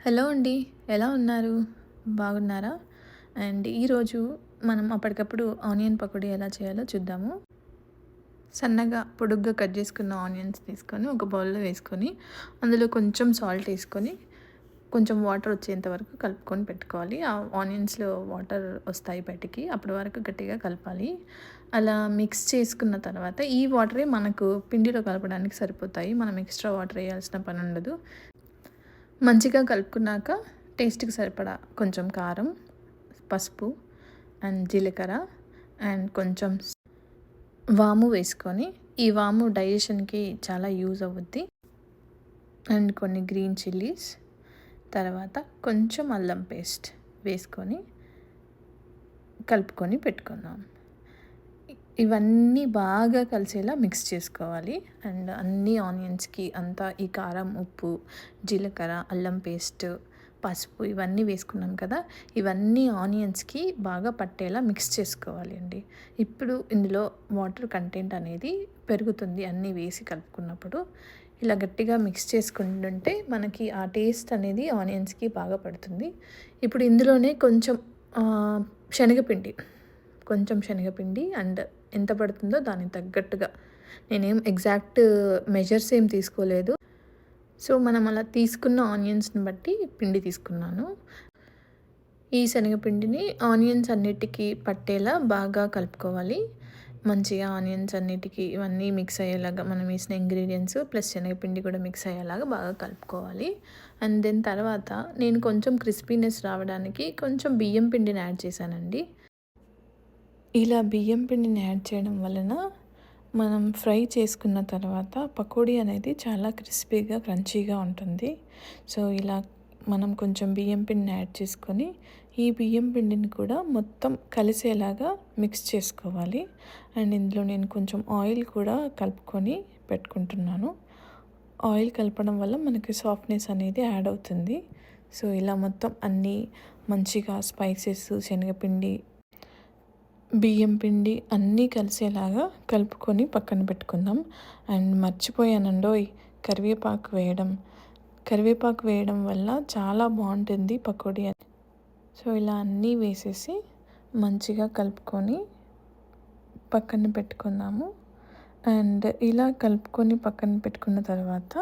Hello అండి. ఎలా ఉన్నారు? బాగున్నారా? అండ్ ఈరోజు మనం అప్పటికప్పుడు ఆనియన్ పకోడీ ఎలా చేయాలో చూద్దాము. సన్నగా పొడుగ్గా కట్ చేసుకున్న ఆనియన్స్ తీసుకొని ఒక బౌల్‌లో వేసుకొని, అందులో కొంచెం సాల్ట్ ఏసుకొని, కొంచెం వాటర్ వచ్చేంత వరకు కలుపుకొని పెట్టుకోవాలి. ఆ ఆనియన్స్‌లో వాటర్ వస్తాయి బయటికి. అప్పటి వరకు గట్టిగా కలపాలి. అలా మిక్స్ చేసుకున్న తర్వాత ఈ వాటరే మనకు పిండిలో కలపడానికి సరిపోతాయి. మనం ఎక్స్‌ట్రా వాటర్ ఎయాల్సిన పనుండదు. మంచిగా కలుపుకున్నాక టేస్ట్‌కి సరిపడా కొంచెం కారం, పసుపు అండ్ జీలకర్ర అండ్ కొంచెం వాము వేసుకొని, ఈ వాము డైజెషన్‌కి చాలా యూజ్ అవుద్ది. అండ్ కొన్ని గ్రీన్ చిల్లీస్, తర్వాత కొంచెం అల్లం పేస్ట్ వేసుకొని కలుపుకొని పెట్టుకుందాం. ఇవన్నీ బాగా కలిసేలా మిక్స్ చేసుకోవాలి. అండ్ అన్ని ఆనియన్స్‌కి అంతా ఈ కారం, ఉప్పు, జీలకర్ర, అల్లం పేస్ట్, పసుపు ఇవన్నీ వేసుకున్నాం కదా! ఇవన్నీ ఆనియన్స్‌కి బాగా పట్టేలా మిక్స్ చేసుకోవాలి అండి. ఇప్పుడు ఇందులో వాటర్ కంటెంట్ అనేది పెరుగుతుంది అన్నీ వేసి కలుపుకున్నప్పుడు. ఇలా గట్టిగా మిక్స్ చేసుకుంటుంటే మనకి ఆ టేస్ట్ అనేది ఆనియన్స్‌కి బాగా పడుతుంది. ఇప్పుడు ఇందులోనే కొంచెం శనగపిండి, కొంచెం శనగపిండి అండ్ ఎంత పడుతుందో దానికి తగ్గట్టుగా, నేనేం ఎగ్జాక్ట్ మెజర్స్ ఏం తీసుకోలేదు. సో, మనం అలా తీసుకున్న ఆనియన్స్‌ని బట్టి పిండి తీసుకున్నాను. ఈ శనగపిండిని ఆనియన్స్ అన్నిటికి పట్టేలా బాగా కలుపుకోవాలి. మంచిగా ఆనియన్స్ అన్నిటికి ఇవన్నీ మిక్స్ అయ్యేలాగా మనం వేసిన ఇంగ్రీడియెంట్స్ ప్లస్ శనగపిండి కూడా మిక్స్ అయ్యేలాగా బాగా కలుపుకోవాలి. అండ్ దెన్ తర్వాత నేను కొంచెం క్రిస్పీనెస్ రావడానికి కొంచెం బియ్యం పిండిని యాడ్ చేశానండి. ఇలా బియ్యం పిండిని యాడ్ చేయడం వలన మనం ఫ్రై చేసుకున్న తర్వాత పకోడీ అనేది చాలా క్రిస్పీగా, క్రంచీగా ఉంటుంది. సో, ఇలా మనం కొంచెం బియ్యం పిండిని యాడ్ చేసుకొని, ఈ బియ్యం పిండిని కూడా మొత్తం కలిసేలాగా మిక్స్ చేసుకోవాలి. అండ్ ఇందులో నేను కొంచెం ఆయిల్ కూడా కలుపుకొని పెట్టుకుంటున్నాను. ఆయిల్ కలపడం వల్ల మనకి సాఫ్ట్‌నెస్ అనేది యాడ్ అవుతుంది. సో, ఇలా మొత్తం అన్నీ మంచిగా స్పైసెస్, శనగపిండి, బియ్యం పిండి అన్నీ కలిసేలాగా కలుపుకొని పక్కన పెట్టుకుందాం. అండ్ మర్చిపోయానండోయ్ కరివేపాకు వేయడం వల్ల చాలా బాగుంటుంది పకోడీ. సో, ఇలా అన్నీ వేసేసి మంచిగా కలుపుకొని పక్కన పెట్టుకుందాము. అండ్ ఇలా కలుపుకొని పక్కన పెట్టుకున్న తర్వాత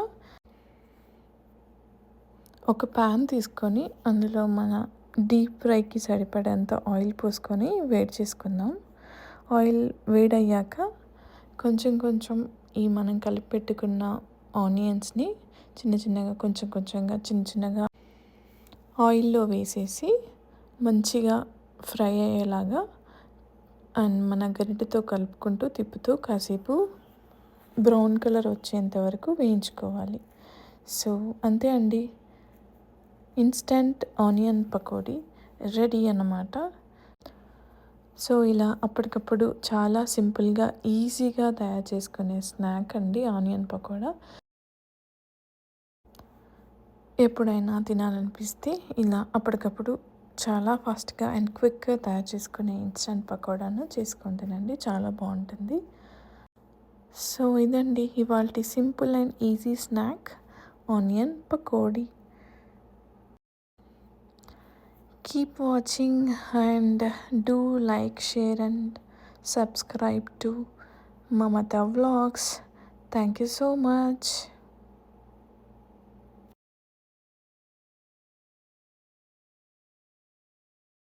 ఒక ప్యాన్ తీసుకొని అందులో మన డీప్ ఫ్రైకి సరిపడేంత ఆయిల్ పోసుకొని వేడి చేసుకుందాం. ఆయిల్ వేడయ్యాక కొంచెం కొంచెం ఈ మనం కలిపి పెట్టుకున్న ఆనియన్స్ని చిన్న చిన్నగా చిన్న చిన్నగా ఆయిల్లో వేసేసి మంచిగా ఫ్రై అయ్యేలాగా అండ్ మన గరిటెతో కలుపుకుంటూ తిప్పుతూ కాసేపు బ్రౌన్ కలర్ వచ్చేంత వరకు వేయించుకోవాలి. సో, అంతే అండి. ఇన్స్టంట్ ఆనియన్ పకోడీ రెడీ అన్నమాట. సో, ఇలా అప్పటికప్పుడు చాలా సింపుల్‌గా, ఈజీగా తయారు చేసుకునే స్నాక్ అండి ఆనియన్ పకోడా. ఎప్పుడైనా తినాలనిపిస్తే ఇలా అప్పటికప్పుడు చాలా ఫాస్ట్‌గా అండ్ క్విక్‌గా తయారు చేసుకునే ఇన్స్టంట్ పకోడాను చేసుకొని తినండి. చాలా బాగుంటుంది. సో, ఇదండి ఇవాల్టి simple and easy snack onion pakodi. Keep watching and do like, share and subscribe to Mamata Vlogs. Thank you so much.